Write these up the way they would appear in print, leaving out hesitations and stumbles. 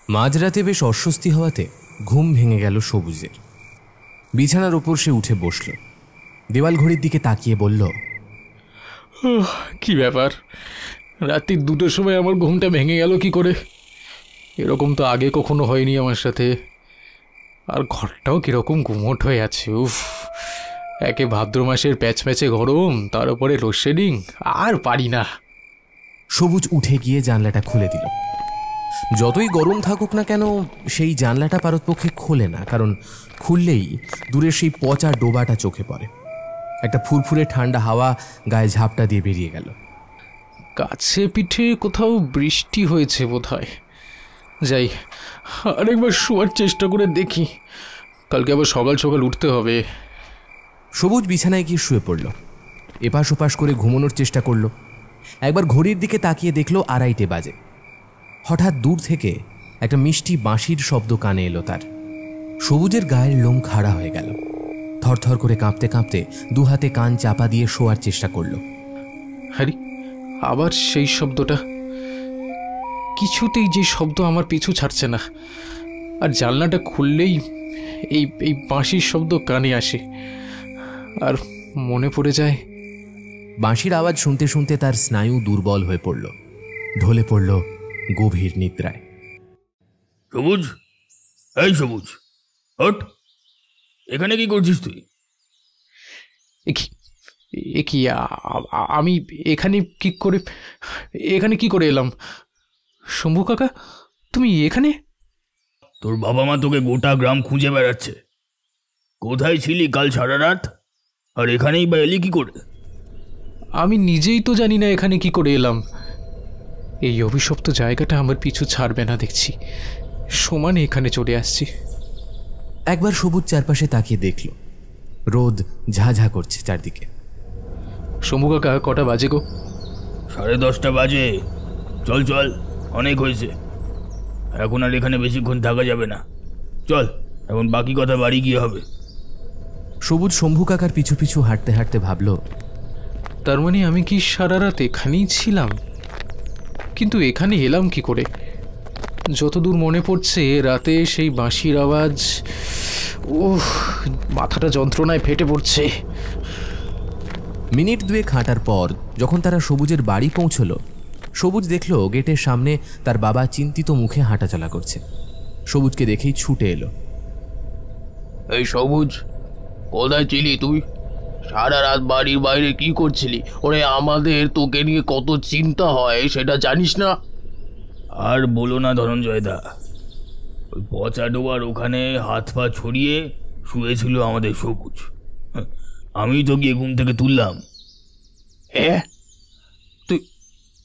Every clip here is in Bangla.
মাঝরাতে বেশ অস্বস্তি হওয়াতে ঘুম ভেঙে গেল সবুজের। বিছানার ওপর সে উঠে বসল, দেওয়াল ঘড়ির দিকে তাকিয়ে বলল, কি ব্যাপার, রাত্রি 2টোর সময় আমার ঘুমটা ভেঙে গেল কি করে? এরকম তো আগে কখনো হয়নি আমার সাথে। আর ঘরটাও কীরকম গুমোট হয়ে আছে। উফ, একে ভাদ্র মাসের প্যাচপ্যাচে গরম, তার উপরে লোডশেডিং, আর পারি না। সবুজ উঠে গিয়ে জানলাটা খুলে দিল। যতই গরম থাকুক না কেন, সেই জানলাটা পারতপক্ষে খোলে না, কারণ খুললেই দূরের সেই পচা ডোবাটা চোখে পড়ে। একটা ফুরফুরে ঠান্ডা হাওয়া গায়ে ঝাপটা দিয়ে বেরিয়ে গেল। কাছে পিঠে কোথাও বৃষ্টি হয়েছে বোধহয়। যাই, আরেকবার শোয়ার চেষ্টা করে দেখি, কালকে আবার সকাল সকাল উঠতে হবে। সবুজ বিছানায় গিয়ে শুয়ে পড়ল, এপাশ ওপাশ করে ঘুমানোর চেষ্টা করল। একবার ঘড়ির দিকে তাকিয়ে দেখল 2:30 বাজে। হঠাৎ দূর থেকে একটা মিষ্টি বাঁশির শব্দ কানে এলো তার। সবুজের গায়ের লোম খাড়া হয়ে গেল। থরথর করে কাঁপতে কাঁপতে দু হাতে কান চাপা দিয়ে শোয়ার চেষ্টা করল। হ্যাঁ, আবার সেই শব্দটা। কিছুতেই যে শব্দ আমার পিছু ছাড়ছে না, আর জানলাটা খুললেই এই বাঁশির শব্দ কানে আসে আর মনে পড়ে যায়। বাঁশির আওয়াজ শুনতে শুনতে তার স্নায়ু দুর্বল হয়ে পড়ল, ঢলে পড়ল গভীর নিদ্রায়। সবুজ, এই সবুজ, হট! এখানে কি করছিস তুই? কি আমি এখানে কি করে এলাম? শম্ভু কাকা, তুমি এখানে? তোর বাবা মা তোকে গোটা গ্রাম খুঁজে বেড়াচ্ছে। কোথায় ছিলি কাল সারা রাত, আর এখানেই বা এলি কি করে? আমি নিজেই তো জানি না এখানে কি করে এলাম। এই অভিশপ্ত জায়গাটা আমার পিছু ছাড়বে না দেখছি, সমানে এখানে চলে আসছি। একবার সবুজ চারপাশে তাকিয়ে দেখল, রোদ ঝাঝা করছে চারদিকে। শম্ভু কাকা, কটা বাজে গো? 10:30 বাজে। চল চল, অনেক হয়েছে, এখন আর এখানে বেশিক্ষণ থাকা যাবে না। চল, এখন বাকি কথা বাড়ি গিয়ে হবে। সবুজ শম্ভু কাকার পিছু পিছু হাঁটতে হাঁটতে ভাবল, তার মানে আমি কি সারা রাত এখানেই ছিলাম? কিন্তু এখানে এলাম কি করে? যতদূর মনে পড়ছে, রাতে সেই বাঁশির আওয়াজ, মাথাটা যন্ত্রণায় ফেটে পড়ছে। মিনিট 2 হাঁটার পর যখন তারা সবুজের বাড়ি পৌঁছল, সবুজ দেখল গেটের সামনে তার বাবা চিন্তিত মুখে হাঁটাচলা করছে। সবুজকে দেখেই ছুটে এলো। এই সবুজ, কোথায় ছিলি তুই? সারা রাত বাড়ির বাইরে কি করছিলি? ওরে, আমাদের তোকে নিয়ে কত চিন্তা হয় সেটা জানিস না? আর বলো না ধনঞ্জয় দা, ওই পচা ডোবার ওখানে হাত পা ছড়িয়ে শুয়েছিল আমাদের সবুজ। আমি তো গিয়ে ঘুম থেকে তুললাম। হ্যাঁ,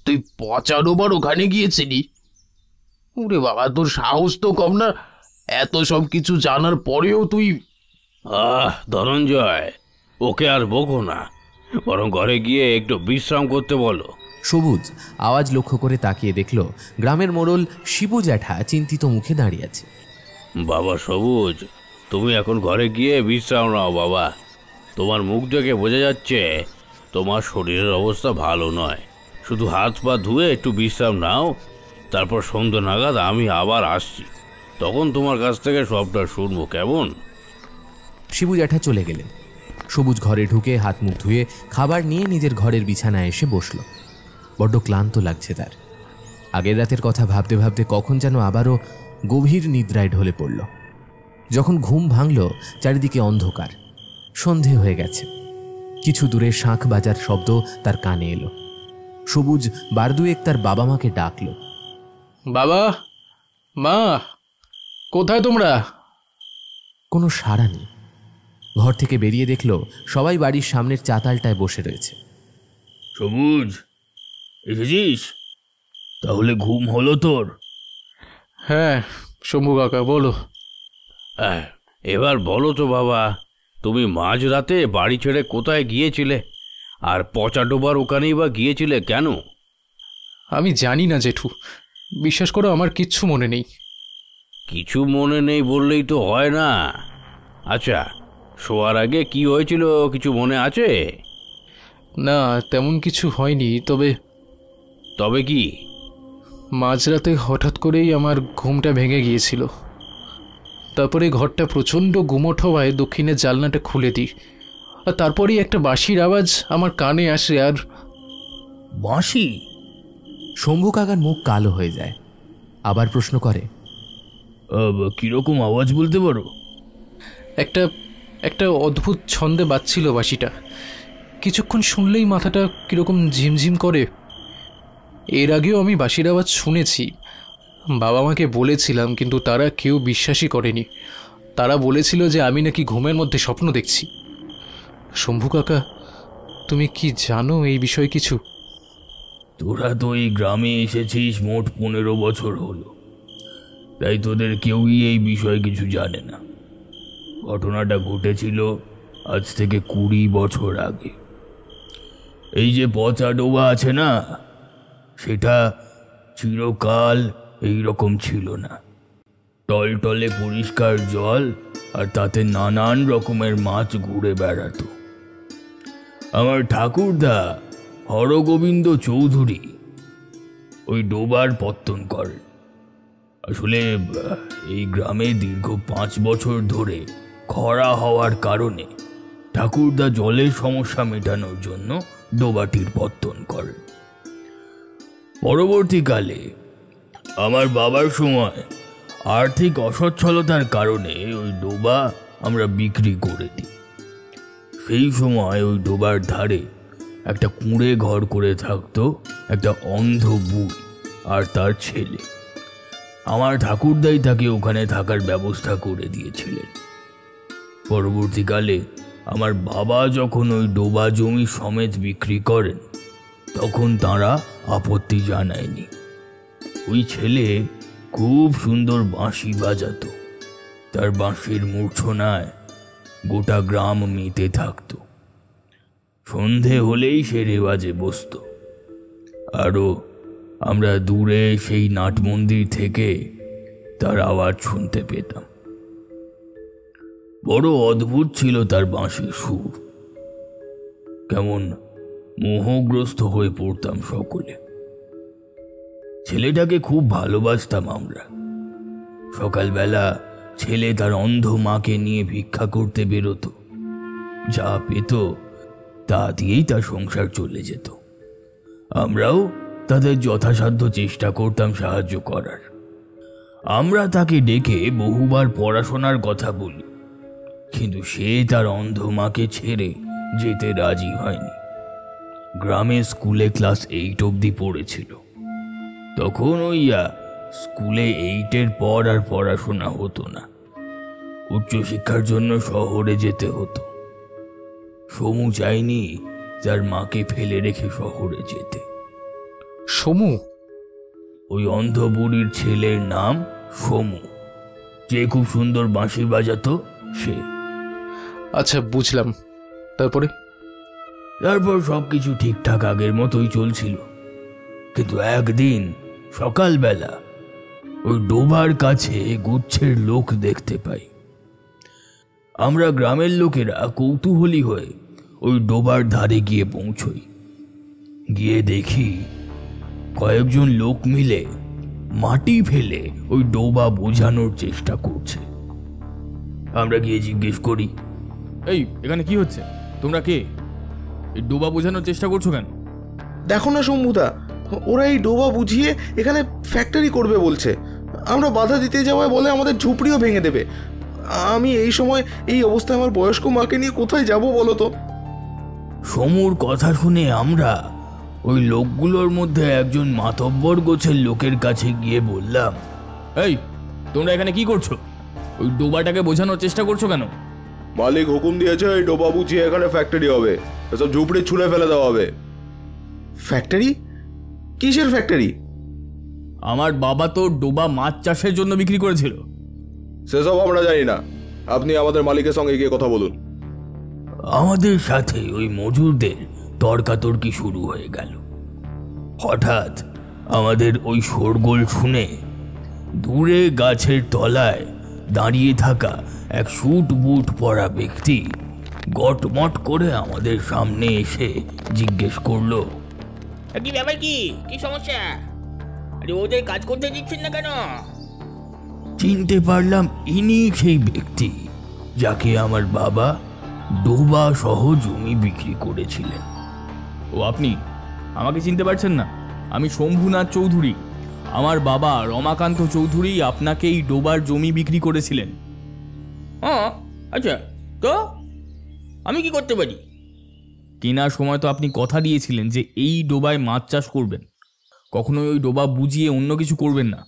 তুই পচা ডোবার ওখানে গিয়েছিলি? ওরে বাবা, তোর সাহস তো কম না, এত সব কিছু জানার পরেও তুই। ধনঞ্জয়, ওকে আর বকো না, বরং ঘরে গিয়ে একটু বিশ্রাম করতে বলো। সবুজ আওয়াজ লক্ষ্য করে তাকিয়ে দেখল গ্রামের মোড়ল শিবু জ্যাঠা চিন্তিত মুখে দাঁড়িয়ে আছে। বাবা সবুজ, তুমি এখন ঘরে গিয়ে বিশ্রাম নাও বাবা। তোমার মুখ দেখে বোঝা যাচ্ছে তোমার শরীরের অবস্থা ভালো নয়। শুধু হাত পা ধুয়ে একটু বিশ্রাম নাও, তারপর সন্ধ্যা নাগাদ আমি আবার আসছি, তখন তোমার কাছ থেকে সবটা শুনবো, কেমন? শিবু জ্যাঠা চলে গেলেন। সবুজ ঘরে ঢুকে হাত মুখ ধুয়ে খাবার নিয়ে নিজের ঘরের বিছানায় এসে বসল। বড্ড ক্লান্ত লাগছে তার। আগের রাতের কথা ভাবতে ভাবতে কখন যেন আবারও গভীর নিদ্রায় ঢলে পড়ল। যখন ঘুম ভাঙল, চারিদিকে অন্ধকার, সন্ধে হয়ে গেছে। কিছু দূরে শাঁখ বাজার শব্দ তার কানে এলো। সবুজ বার দুয়েক তার বাবা মাকে ডাকল। বাবা মা, কোথায় তোমরা? কোনো সাড়া নেই। ঘর থেকে বেরিয়ে দেখল সবাই বাড়ির সামনের চাতালটায় বসে রয়েছে। সবুজ, এসেছিস? তাহলে ঘুম হলো তোর? হ্যাঁ শম্ভু কাকা, বলো। এবার বলো তো বাবা, তুমি মাঝরাতে বাড়ি ছেড়ে কোথায় গিয়েছিলে, আর পচা ডোবার ওখানেই বা গিয়েছিলে কেন? আমি জানি না জেঠু, বিশ্বাস করো আমার কিচ্ছু মনে নেই। কিছু মনে নেই বললেই তো হয় না। আচ্ছা, শোয়ার আগে কি হয়েছিল কিছু মনে আছে? না, তেমন কিছু হয়নি। তবে তবে কি? মাঝরাতে হঠাৎ করেই আমার ঘুমটা ভেঙে গিয়েছিল। তারপরে ঘরটা প্রচণ্ড গুমোট হওয়ায় দক্ষিণের জানলাটা খুলে দিই, আর তারপরেই একটা বাঁশির আওয়াজ আমার কানে আসে। আর বাঁশি? শম্ভু কাকার মুখ কালো হয়ে যায়, আবার প্রশ্ন করে, কিরকম আওয়াজ বলতে পারো? একটা একটা অদ্ভুত ছন্দে বাজছিল বাঁশিটা। কিছুক্ষণ শুনলেই মাথাটা কীরকম ঝিমঝিম করে। এর আগেও আমি বাঁশির আওয়াজ শুনেছি, বাবা মাকে বলেছিলাম, কিন্তু তারা কেউ বিশ্বাসই করেনি। তারা বলেছিল যে আমি নাকি ঘুমের মধ্যে স্বপ্ন দেখছি। শম্ভু কাকা, তুমি কি জানো এই বিষয়ে কিছু? তোরা তো এই গ্রামে এসেছিস মোট 15 বছর হলো, তাই তোদের কেউই এই বিষয়ে কিছু জানে না। ঘটনাটা ঘটেছিল আজ থেকে 20 বছর আগে। এই যে পচা ডোবা আছে না, সেটা চিরকাল এই রকম ছিল না। টলটলে পরিষ্কার জল, আর তাতে নানান রকমের মাছ ঘুরে বেড়াতো। আমার ঠাকুরদা হরগোবিন্দ চৌধুরী ওই ডোবার পত্তন করেন। আসলে এই গ্রামে দীর্ঘ 5 বছর ধরে খরা হওয়ার কারণে ঠাকুরদা জলের সমস্যা মেটানোর জন্য ডোবাটির পত্তন করেন। পরবর্তীকালে আমার বাবার সময় আর্থিক অসচ্ছলতার কারণে ওই ডোবা আমরা বিক্রি করে দিই। সেই সময় ওই ডোবার ধারে একটা কুঁড়ে ঘর করে থাকতো একটা অন্ধ বুড়ি আর তার ছেলে। আমার ঠাকুরদাই তাকে ওখানে থাকার ব্যবস্থা করে দিয়েছিলেন। পরবর্তীকালে আমার বাবা যখন ওই ডোবা জমি সমেত বিক্রি করেন, তখন তারা আপত্তি জানায়নি। ওই ছেলে খুব সুন্দর বাঁশি বাজাতো। তার বাঁশির মূর্ছনায় গোটা গ্রাম মেতে থাকতো। সন্ধে হলেই সে রেওয়াজে বসত। আরও আমরা দূরে সেই নাট মন্দির থেকে তার আওয়াজ শুনতে পেতাম। বড় অদ্ভুত ছিল তার বাঁশির সুর। কেমন মোহগ্রস্ত হয়ে পড়তাম সকলে। ছেলেটাকে খুব ভালোবাসতাম আমরা। সকালবেলা ছেলে তার অন্ধ মাকে নিয়ে ভিক্ষা করতে বেরোতো। যা পেত তা দিয়েই তার সংসার চলে যেত। আমরাও তাদের যথাসাধ্য চেষ্টা করতাম সাহায্য করার। আমরা তাকে ডেকে বহুবার পড়াশোনার কথা বলি, কিন্তু সে তার অন্ধ মাকে ছেড়ে যেতে রাজি হয়নি। গ্রামে স্কুলে ক্লাস 8 অবধি পড়েছিল। তখন স্কুলে 8-এর পর আর পড়াশোনা হতো না। উচ্চশিক্ষার জন্য শহরে যেতে হতো। সমু চায়নি তার মাকে ফেলে রেখে শহরে যেতে। সমু? ওই অন্ধ বুড়ির ছেলের নাম সমু, যে খুব সুন্দর বাঁশি বাজাতো সে। আচ্ছা, বুঝলাম। তারপর সবকিছু ঠিকঠাক আগের মতোই চলছিল। কিন্তু একদিন সকালবেলা ওই ডোবার কাছে গুচ্ছের লোক দেখতে পাই। আমরা গ্রামের লোকেরা কৌতূহলী হয়ে ওই ডোবার ধারে গিয়ে পৌঁছই। গিয়ে দেখি কয়েকজন লোক মিলে মাটি ফেলে ওই ডোবা বোঝানোর চেষ্টা করছে। আমরা গিয়ে জিজ্ঞেস করি, এই এখানে কি হচ্ছে? তোমরা কে? এই ডোবা বোঝানোর চেষ্টা করছো কেন? দেখো না শম্ভুদা, ওরা এই ডোবা বুঝিয়ে এখানে ফ্যাক্টরি করবে বলছে। আমরা বাধা দিতে যাওয়ায় বলে আমাদের ঝুপড়িও ভেঙে দেবে। আমি এই সময় এই অবস্থায় আমার বয়স্ক মাকে নিয়ে কোথায় যাব বলো তো? সমুর কথা শুনে আমরা ওই লোকগুলোর মধ্যে একজন মাতব্বর গোছের লোকের কাছে গিয়ে বললাম, এই তোমরা এখানে কি করছো? ওই ডোবাটাকে বোঝানোর চেষ্টা করছো কেন? মালিক হুকুম দিয়েছে এই ডোবা বুঝিয়ে এখানে ফ্যাক্টরি হবে, এসব ঝুপড়ি ছুঁড়ে ফেলে দেওয়া হবে। ফ্যাক্টরি? কিসের ফ্যাক্টরি? আমার বাবা তো ডোবা মাছ চাষের জন্য বিক্রি করেছিল। সেসব আমরা জানি না, আপনি আমাদের মালিকের সঙ্গে গিয়ে কথা বলুন। আমাদের সাথে ওই মজুরদের তর্কাতর্কি শুরু হয়ে গেল। হঠাৎ আমাদের ওই শোরগোল শুনে দূরে গাছের তলায় দাঁড়িয়ে থাকা এক স্যুট বুট পরা ব্যক্তি গটমট করে আমাদের সামনে এসে জিজ্ঞেস করলো, কি ব্যাপার? কি কি সমস্যা? আরে ওদের কাজ করতে দিচ্ছেন না কেন? চিনতে পারলাম ইনি সেই ব্যক্তি যাকে আমার বাবা ডোবা সহ জমি বিক্রি করেছিলেন। ও আপনি আমাকে চিনতে পারছেন না? আমি শম্ভুনাথ চৌধুরী। আমার বাবা রমাকান্ত চৌধুরী আপনাকে এই ডোবার জমি বিক্রি করেছিলেন। হ্যাঁ, আচ্ছা, তো আমি কি করতে পারি? কেনার সময় তো আপনি কথা দিয়েছিলেন যে এই ডোবায় মাছ চাষ করবেন, কখনোই ওই ডোবা বুঝিয়ে অন্য কিছু করবেন না।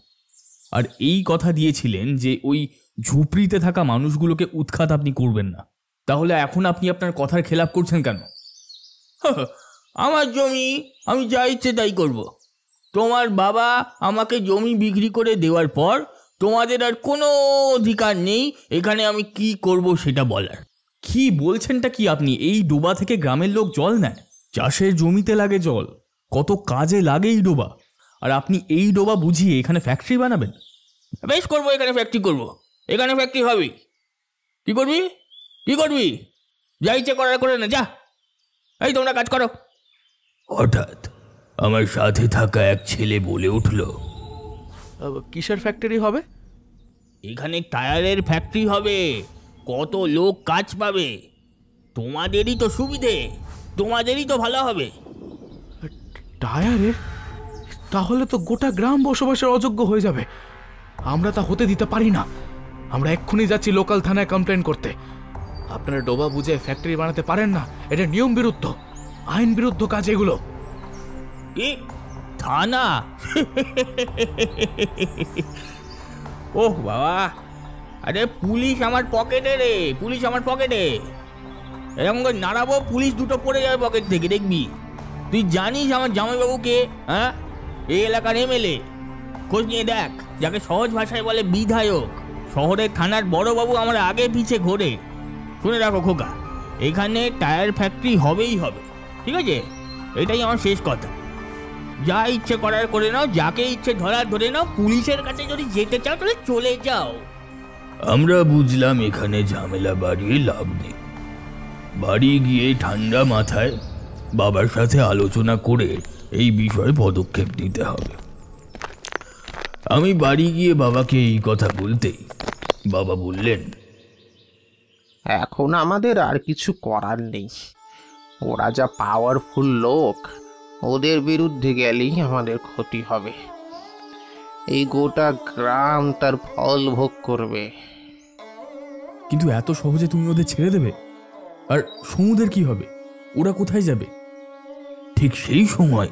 আর এই কথা দিয়েছিলেন যে ওই ঝুপড়িতে থাকা মানুষগুলোকে উৎখাত আপনি করবেন না। তাহলে এখন আপনি আপনার কথার খেলাপ করছেন কেন? আমার জমি আমি যা ইচ্ছে তাই করব। তোমার বাবা আমাকে জমি বিক্রি করে দেওয়ার পর তোমাদের আর কোনো অধিকার নেই এখানে আমি কি করব সেটা বলার। কি বলছেনটা কি আপনি? এই ডোবা থেকে গ্রামের লোক জল নেয়, চাষের জমিতে লাগে জল, কত কাজে লাগে এই ডোবা। আর আপনি এই ডোবা বুঝিয়ে এখানে ফ্যাক্টরি বানাবেন? বেশ করবো, এখানে ফ্যাক্টরি করব, এখানে ফ্যাক্টরি হবে। কি করবি, কি করবি? যা ইচ্ছে করার করে না, যা। এই তোমরা কাজ করো। হঠাৎ আমার সাথে থাকা এক ছেলে বলে উঠল, কিসের ফ্যাক্টরি হবে? এখানে টায়ারের ফ্যাক্টরি হবে, কত লোক কাজ পাবে, তোমাদেরই তো সুবিধে, তোমাদেরই তো ভালো হবে। টায়ারের? তাহলে তো গোটা গ্রাম বসবাসের অযোগ্য হয়ে যাবে। আমরা তা হতে দিতে পারি না। আমরা এক্ষুনি যাচ্ছি লোকাল থানায় কমপ্লেন করতে। আপনারা ডোবা বুঝে ফ্যাক্টরি বানাতে পারেন না, এটা নিয়ম বিরুদ্ধ, আইন বিরুদ্ধ কাজ এগুলো। কি থানা? ওহ বাবা, আরে পুলিশ আমার পকেটে রে, পুলিশ আমার পকেটে। এরকম করে নাড়াবো, পুলিশ দুটো পড়ে যাবে পকেট থেকে, দেখবি। তুই জানিস আমার জামাইবাবুকে? হ্যাঁ, এই এলাকার এমএলএ, খোঁজ নিয়ে দেখ, যাকে সহজ ভাষায় বলে বিধায়ক। শহরের থানার বড়বাবু আমার আগে পিছে ঘোরে। শুনে রাখো খোকা, এখানে টায়ার ফ্যাক্টরি হবেই হবে, ঠিক আছে? এটাই আমার শেষ কথা। যা ইচ্ছে করার করে নাও, যাকে ইচ্ছে ধরার ধরে নাও, পুলিশের কাছে যদি যেতে চাও তাহলে চলে যাও। আমরা বুঝলাম এখানে ঝামেলা বাড়িয়ে লাভ নেই। বাড়ি গিয়ে ঠান্ডা মাথায় বাবার সাথে আলোচনা করে এই বিষয়ে পদক্ষেপ নিতে হবে। আমি বাড়ি গিয়ে বাবাকে এই কথা বলতেই বাবা বললেন, এখন আমাদের আর কিছু করার নেই। ওরা যা পাওয়ারফুল লোক, ওদের বিরুদ্ধে গেলেই আমাদের ক্ষতি হবে। এই গোটা গ্রাম তার ফল ভোগ করবে। কিন্তু এত সহজে তুমি ওদের ছেড়ে দেবে? আর সমুদের কি হবে? ওরা কোথায় যাবে? ঠিক সেই সময়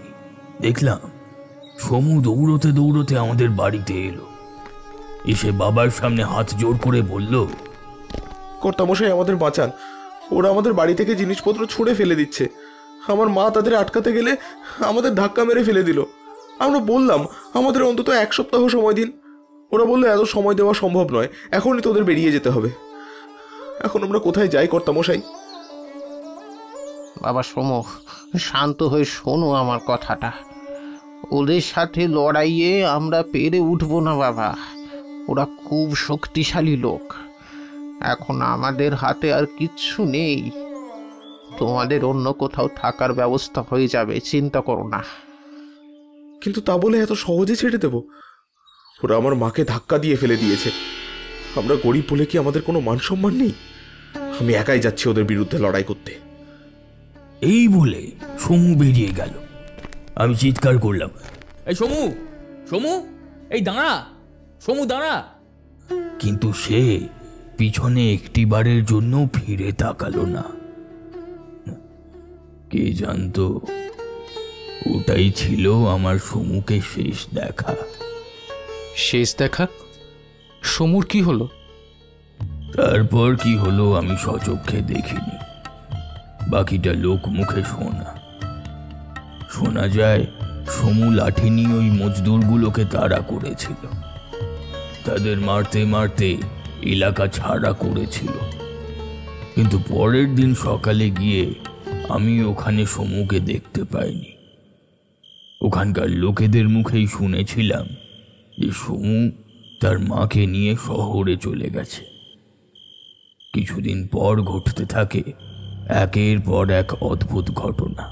দেখলাম সমু দৌড়তে দৌড়তে আমাদের বাড়িতে এলো। এসে বাবার সামনে হাত জোড় করে বলল, কর্তামশাই, আমাদের বাঁচান। ওরা আমাদের বাড়ি থেকে জিনিসপত্র ছুঁড়ে ফেলে দিচ্ছে। আমার মা তাদের আটকাতে গেলে আমাদের ধাক্কা মেরে ফেলে দিল। আমরা বললাম আমাদের অন্তত 1 সপ্তাহ সময় দিন। ওরা বললো এত সময় দেওয়া সম্ভব নয়, এখনই তোদের বেরিয়ে যেতে হবে। এখন আমরা কোথায় যাই কর্তামশাই? বাবা সোমু, শান্ত হয়ে শোনো আমার কথাটা। ওদের সাথে লড়াইয়ে আমরা পেরে উঠবো না বাবা। ওরা খুব শক্তিশালী লোক। এখন আমাদের হাতে আর কিচ্ছু নেই। তোমাদের অন্য কোথাও থাকার ব্যবস্থা হয়ে যাবে, চিন্তা করো না। কিন্তু তা বলে এত সহজে ছেড়ে দেব? ওরা আমার মাকে ধাক্কা দিয়ে ফেলে দিয়েছে। আমরা গরিব বলে কি আমাদের কোনো মান সম্মান নেই? আমি একাই যাচ্ছি ওদের বিরুদ্ধে লড়াই করতে। এই বলে সমু বেরিয়ে গেল। আমি চিৎকার করলাম, এই সমু, সমু, এই দাঁড়া, সমু দাঁড়া। কিন্তু সে পিছনে একটিবারের জন্য ফিরে তাকালো না। কে জানতো ওটাই ছিল আমার সমুকে শেষ দেখা। শেষ দেখা? সমুর কি হলো? তারপর কি হলো আমি সচক্ষে দেখিনি, বাকিটা লোক মুখে শোনা। শোনা যায় সমু লাঠি নিয়ে ওই মজদুরগুলোকে তাড়া করেছিল, তাদের মারতে মারতে এলাকা ছাড়া করেছিল। কিন্তু পরের দিন সকালে গিয়ে আমি ওখানে সমুকে দেখতে পাইনি। ওখানকার লোকেদের মুখেই শুনেছিলাম যে সমু তার মাকে নিয়ে শহরে চলে গেছে। কিছুদিন পর ঘটতে থাকে একের পর এক অদ্ভুত ঘটনা।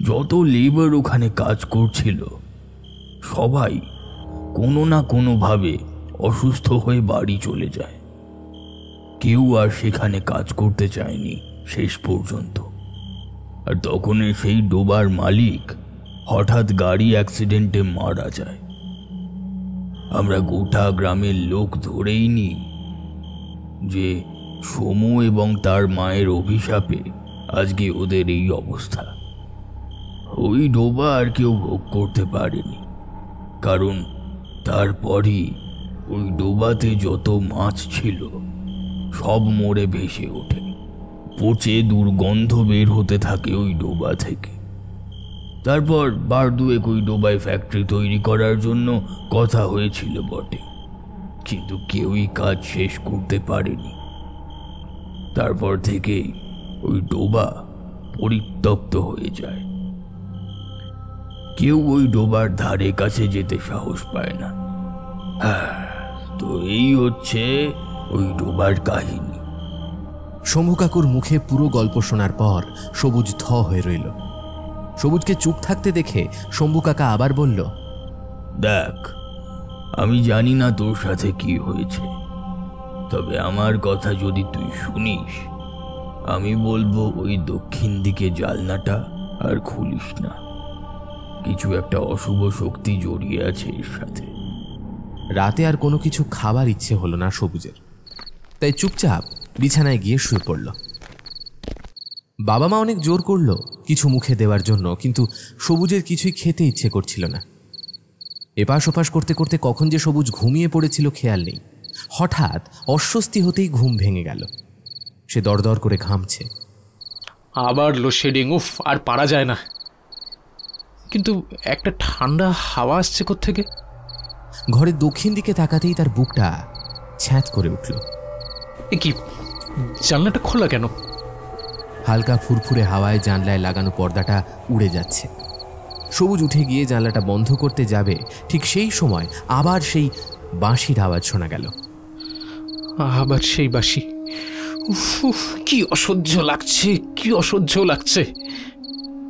যত লেবার ওখানে কাজ করছিল সবাই কোনো না কোনোভাবে অসুস্থ হয়ে বাড়ি চলে যায়। কেউ আর সেখানে কাজ করতে চায়নি শেষ পর্যন্ত। আর তখনই সেই ডোবার মালিক হঠাৎ গাড়ি অ্যাক্সিডেন্টে মারা যায়। আমরা গোটা গ্রামের লোক ধরেই নিই যে সমু এবং তার মায়ের অভিশাপে আজকে ওদের এই অবস্থা। ওই ডোবা আর কেউ ভোগ করতে পারেনি, কারণ তারপরই ওই ডোবাতে যত মাছ ছিল সব মরে ভেসে ওঠে। পচে দুর্গন্ধ বের হতে থাকে ওই ডোবা থেকে। তারপর বার দুয়েক ওই ডোবায় ফ্যাক্টরি তৈরি করার জন্য কথা হয়েছিল বটে, কিন্তু কেউই কাজ শেষ করতে পারেনি। তারপর থেকে ওই ডোবা পরিত্যক্ত হয়ে যায়। কেউ ওই ডোবার ধারে কাছে যেতে সাহস পায় না। তো এই হচ্ছে ওই ডোবার কাহিনী। শম্ভু কাকুর মুখে পুরো গল্প শোনার পর সবুজ থ হয়ে রইল। সবুজকে চুপ থাকতে দেখে শম্ভু কাকা আবার বলল, দেখ, আমি জানি না তোর সাথে কি হয়েছে, তবে আমার কথা যদি তুই শুনিস, আমি বলবো ওই দক্ষিণ দিকে জানলাটা আর খুলিস না। কিছু একটা অশুভ শক্তি জড়িয়ে আছে এর সাথে। রাতে আর কোনো কিছু খাবার ইচ্ছে হলো না সবুজের, তাই চুপচাপ বিছানায় গিয়ে শুয়ে পড়ল। বাবা মা অনেক জোর করল কিছু মুখে দেওয়ার জন্য, কিন্তু সবুজের কিছুই খেতে ইচ্ছে করছিল না। এপাশ ওপাশ করতে করতে কখন যে সবুজ ঘুমিয়ে পড়েছিল খেয়াল নেই। হঠাৎ অস্বস্তি হতেই ঘুম ভেঙে গেল। সে দরদর করে ঘামছে। আবার লোডশেডিং, উফ, আর পারা যায় না। কিন্তু একটা ঠান্ডা হাওয়া আসছে কোত্থেকে। ঘরের দক্ষিণ দিকে তাকাতেই তার বুকটা ছ্যাঁত করে উঠল। এ কি, জানলাটা খোলা কেন? হালকা ফুরফুরে হাওয়ায় জানলায় লাগানো পর্দাটা উড়ে যাচ্ছে। সবুজ উঠে গিয়ে জানলাটা বন্ধ করতে যাবে, ঠিক সেই সময় আবার সেই বাঁশির আওয়াজ শোনা গেল। আবার সেই বাঁশি। উফ, কি অসহ্য লাগছে, কি অসহ্য লাগছে।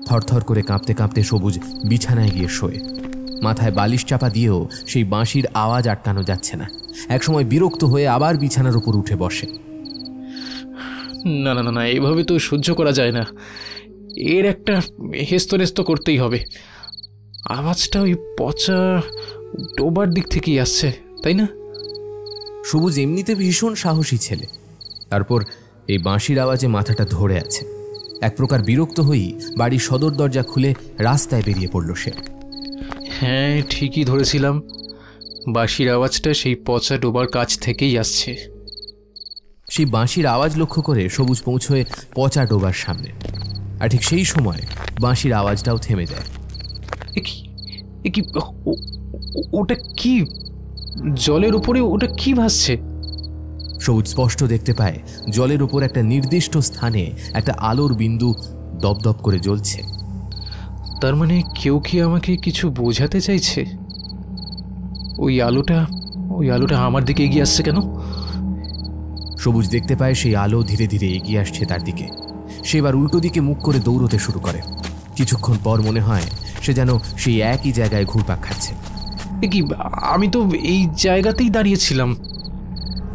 থরথর করে কাঁপতে কাঁপতে সবুজ বিছানায় গিয়ে শোয়। মাথায় বালিশ চাপা দিয়েও সেই বাঁশির আওয়াজ আটকানো যাচ্ছে না। একসময় বিরক্ত হয়ে আবার বিছানার উপর উঠে বসে। না না না না, এভাবে তো সহ্য করা যায় না। এর একটা হেস্তনেস্ত করতেই হবে। আওয়াজটা ওই পচা ডোবার দিক থেকেই আসছে, তাই না? সবুজ এমনিতে ভীষণ সাহসী ছেলে, তারপর এই বাঁশির আওয়াজে মাথাটা ধরে আছে। এক প্রকার বিরক্ত হয়েই বাড়ির সদর দরজা খুলে রাস্তায় বেরিয়ে পড়ল সে। হ্যাঁ, ঠিকই ধরেছিলাম, বাঁশির আওয়াজটা সেই পচা ডোবার কাছ থেকেই আসছে। সেই বাঁশির আওয়াজ লক্ষ্য করে সবুজ পৌঁছয় পচা ডোবার সামনে। আর ঠিক সেই সময় বাঁশির আওয়াজটাও থেমে যায়। ওটা কি? জলের উপরে ওটা কি ভাসছে? সবুজ স্পষ্ট দেখতে পায় জলের উপর একটা নির্দিষ্ট স্থানে একটা আলোর বিন্দু দপদপ করে জ্বলছে। তার মানে কেউ কি আমাকে কিছু বোঝাতে চাইছে? ওই আলোটা আমার দিকে এগিয়ে আসছে কেন? সবুজ দেখতে পায় সেই আলো ধীরে ধীরে এগিয়ে আসছে তার দিকে। সে এবার উল্টো দিকে মুখ করে দৌড়তে শুরু করে। কিছুক্ষণ পর মনে হয় সে যেন সেই একই জায়গায় ঘুরপাক খাচ্ছে। কি, আমি তো এই জায়গাতেই দাঁড়িয়েছিলাম।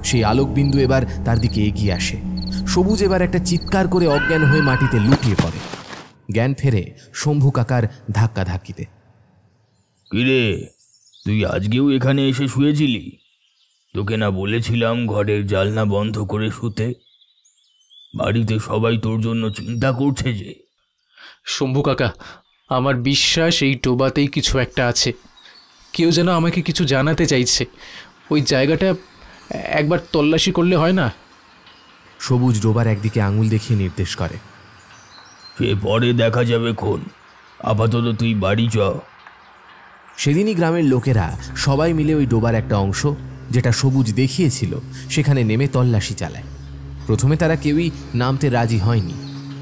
সেই আলোক বিন্দু এবার তার দিকে এগিয়ে আসে। সবুজ এবার একটা চিৎকার করে অজ্ঞান হয়ে মাটিতে লুটিয়ে পড়ে। জ্ঞান ফেরে শম্ভু কাকার ধাক্কা ধাক্কিতে। কিরে, তুই আজকেও এখানে এসে শুয়েছিলি? তোকে না বলেছিলাম ঘরের জানলা বন্ধ করে শুতে? বাড়িতে সবাই তোর জন্য চিন্তা করছে যে। শম্ভু কাকা, আমার বিশ্বাস এই ডোবাতেই কিছু একটা আছে। কেউ যেন আমাকে কিছু জানাতে চাইছে। ওই জায়গাটা একবার তল্লাশি করলে হয় না? সবুজ ডোবার একদিকে আঙুল দেখিয়ে নির্দেশ করে। সে পরে দেখা যাবে খন, আপাতত তুই বাড়ি চ। সেদিনই গ্রামের লোকেরা সবাই মিলে ওই ডোবার একটা অংশ, যেটা সবুজ দেখিয়েছিল, সেখানে নেমে তল্লাশি চালায়। প্রথমে তারা কেউই নামতে রাজি হয়নি,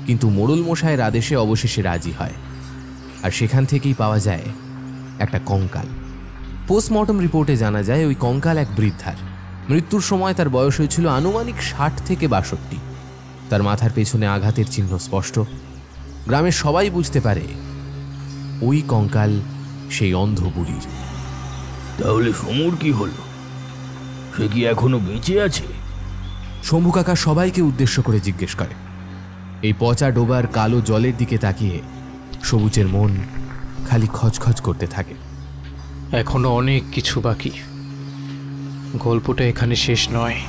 কিন্তু মোড়ল মশাইয়ের আদেশে অবশেষে রাজি হয়। আর সেখান থেকেই পাওয়া যায় একটা কঙ্কাল। পোস্টমর্টম রিপোর্টে জানা যায় ওই কঙ্কাল এক বৃদ্ধার। মৃত্যুর সময় তার বয়স হয়েছিল আনুমানিক 60 থেকে 62। তার মাথার পেছনে আঘাতের চিহ্ন স্পষ্ট। গ্রামের সবাই বুঝতে পারে ওই কঙ্কাল সেই অন্ধ বুড়ির। তাহলে সমুর কি হলো? সে কি এখনো বেঁচে আছে? শম্ভু কাকা সবাইকে উদ্দেশ্য করে জিজ্ঞেস করে। এই পচা ডোবার কালো জলের দিকে তাকিয়ে সবুজের মন খালি খচখচ করতে থাকে। এখনো অনেক কিছু বাকি, গল্পটা এখানে শেষ নয়।